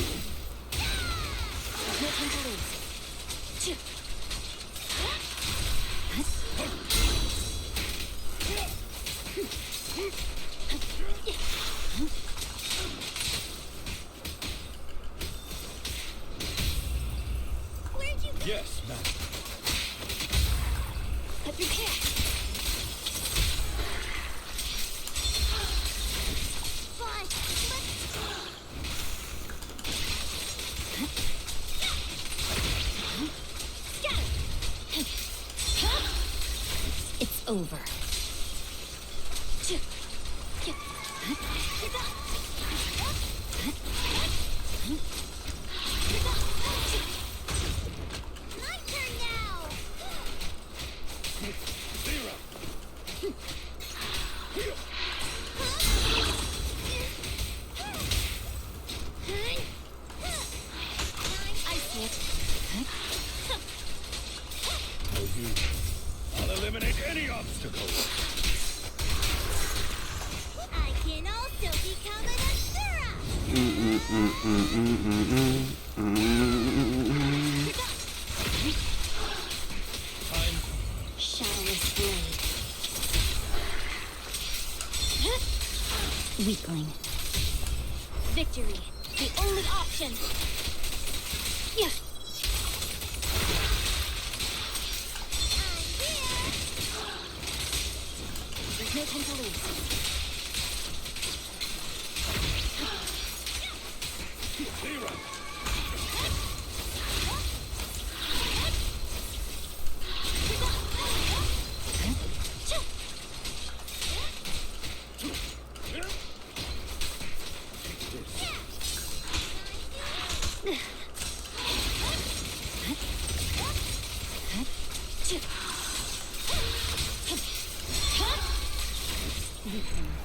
Yes, master. It's over. My turn now. I see it. For you, I'll eliminate any obstacle. I can also become an Asura. Time. Shadowless blade. Weakling. Victory. The only option. Yeah. There's no time to lose. Zero.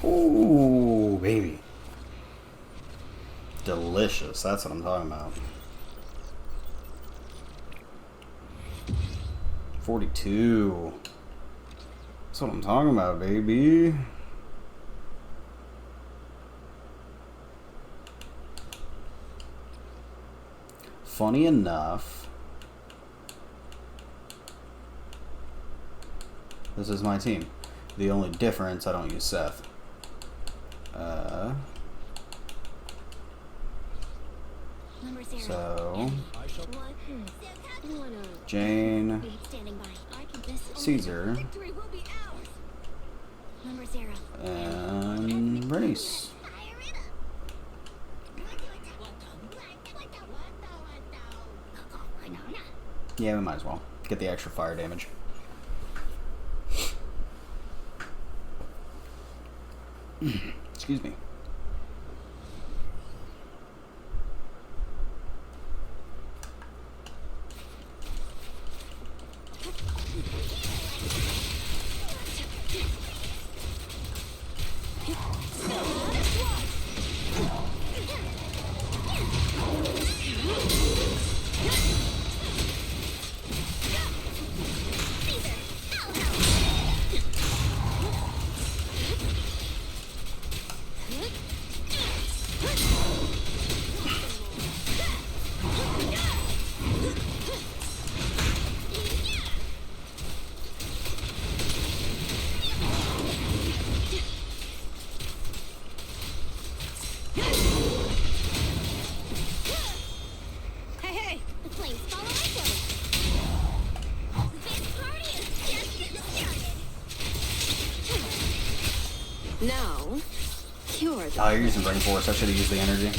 Ooh, baby. delicious. That's what I'm talking about. 42. That's what I'm talking about, baby. Funny enough, this is my team. The only difference, I don't use Seth. So, Jane, Caesar, and Bernice. Yeah, we might as well get the extra fire damage. Excuse me. Now, you're the Oh, you're using Brain Force. I should have used the energy.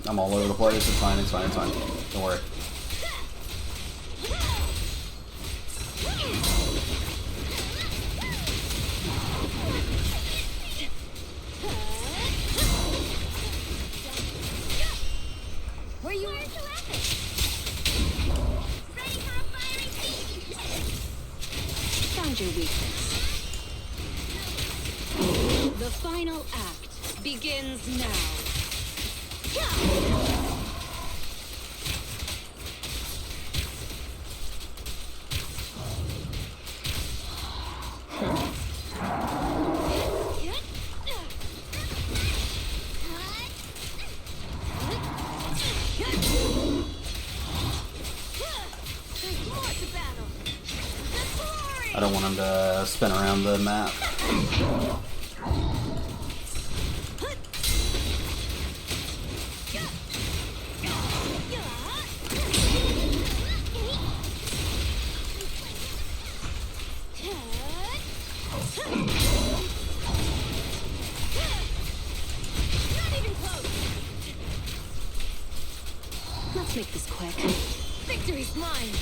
I'm all over the place. It's fine, it's fine, it's fine. Don't worry. Where you are so epic. Ready for a fiery feast. Found your weakness. The final act begins now. I don't want him to spin around the map. Let's make this quick. Victory's mine!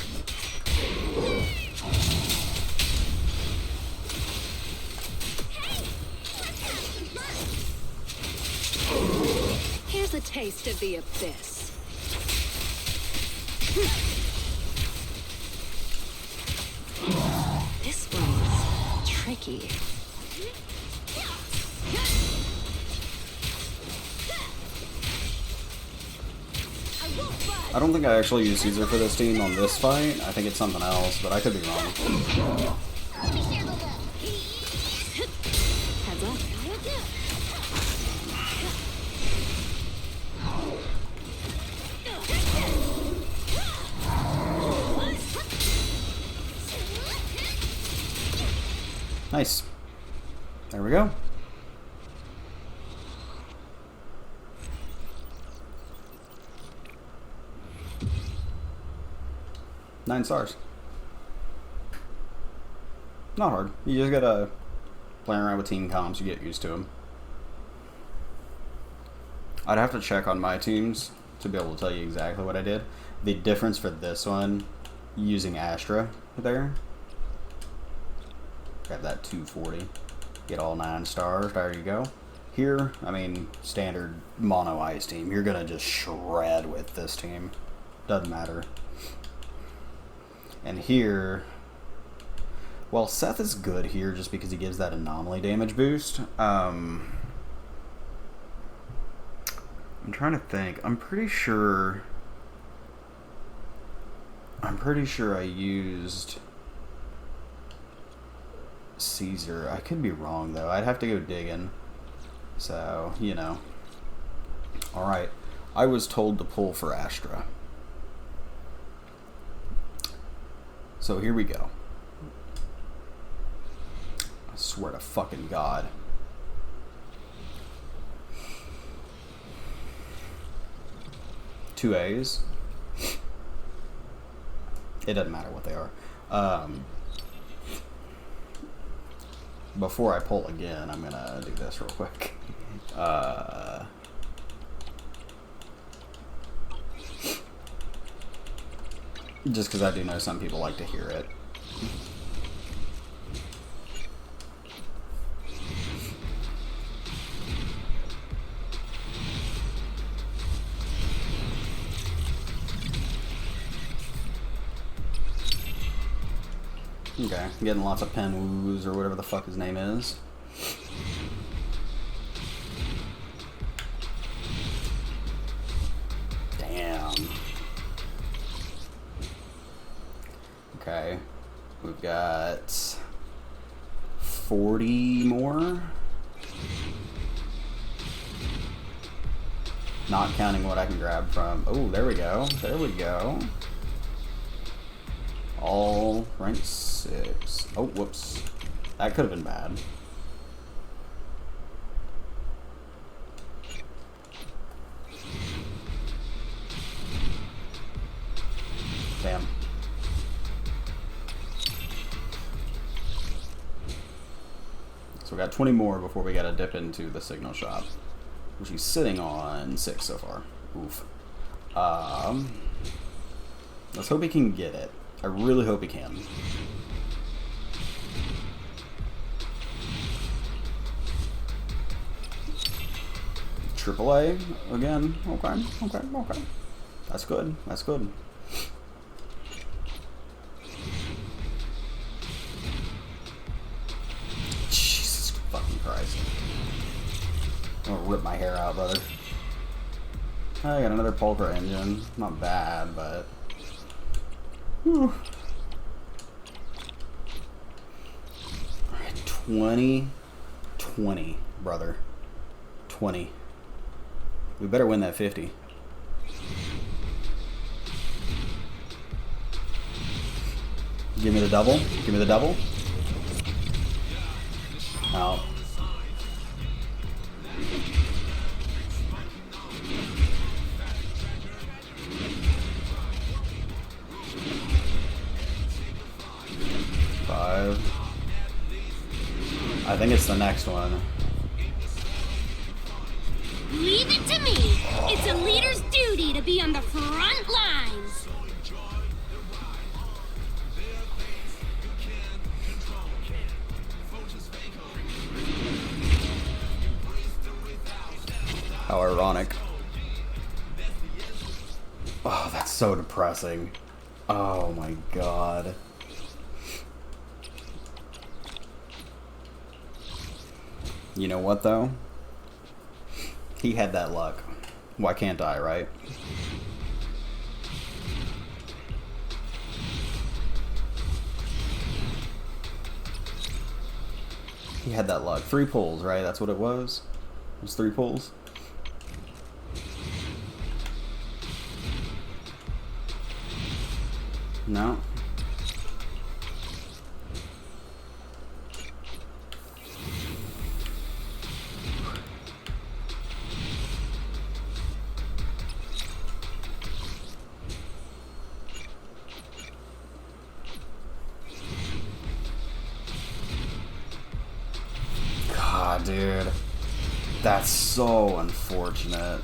Here's a taste of the abyss. This one's tricky. I don't think I actually use Caesar for this team on this fight. I think it's something else, but I could be wrong. Heads up. Nice. There we go. $9 stars. Not hard. You just gotta Playing around with team comps, you get used to them. I'd have to check on my teams to be able to tell you exactly what I did. The difference for this one, using Astra there, grab that 240, get all 9 stars, there you go. Here, I mean, standard mono ice team, you're gonna just shred with this team, doesn't matter. And here, well, Seth is good here just because he gives that anomaly damage boost. I'm trying to think. I'm pretty sure I used Caesar. I could be wrong though. I'd have to go digging. So, you know. Alright. I was told to pull for Astra. So here we go. I swear to fucking God. Two A's. It doesn't matter what they are. Before I pull again, I'm gonna do this real quick. Just because I do know some people like to hear it. Okay, getting lots of pen woos or whatever the fuck his name is. Damn. Okay, we've got 40 more. Not counting what I can grab from. Oh, there we go. There we go. All rank 6. Oh, whoops. That could have been bad. Damn. So we got 20 more before we gotta dip into the signal shop, which he's sitting on 6 so far. Oof. Let's hope he can get it. I really hope he can. AAA again. Okay, okay, okay. That's good. That's good. Jesus fucking Christ. I'm gonna rip my hair out, brother. I got another pulver engine. Not bad, but... Whew. Alright, 20. 20, brother. 20. We better win that 50. Give me the double. Give me the double. Out. I think it's the next one. Leave it to me. It's a leader's duty to be on the front lines. How ironic. Oh, that's so depressing. Oh my God. You know what though? He had that luck. Why can't I, right? He had that luck. 3 pulls, right? That's what it was? It was 3 pulls? No? That's so unfortunate.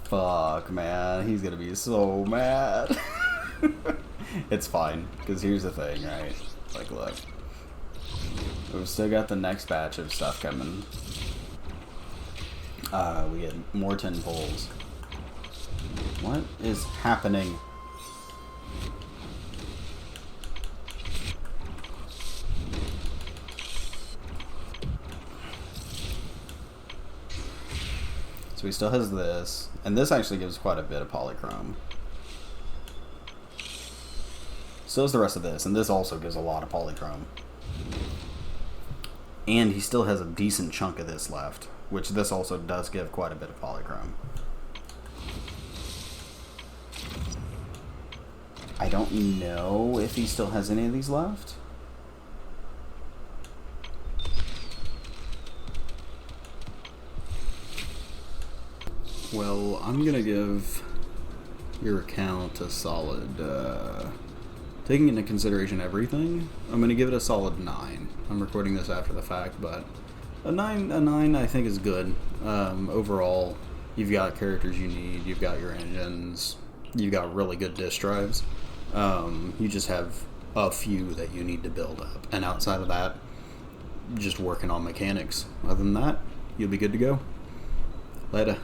Fuck, man. He's gonna be so mad. It's fine, because here's the thing, right? Like, look. We've still got the next batch of stuff coming. We get more 10 pulls. What is happening? So he still has this, and this actually gives quite a bit of polychrome. Still has the rest of this, and this also gives a lot of polychrome. And he still has a decent chunk of this left, which this also does give quite a bit of polychrome. I don't know if he still has any of these left. Well, I'm gonna give your account a solid, taking into consideration everything, I'm gonna give it a solid 9. I'm recording this after the fact, but a 9 I think is good. Overall, you've got characters you need, you've got your engines, you've got really good disk drives. You just have a few that you need to build up, and outside of that, just working on mechanics. Other than that, you'll be good to go. Later.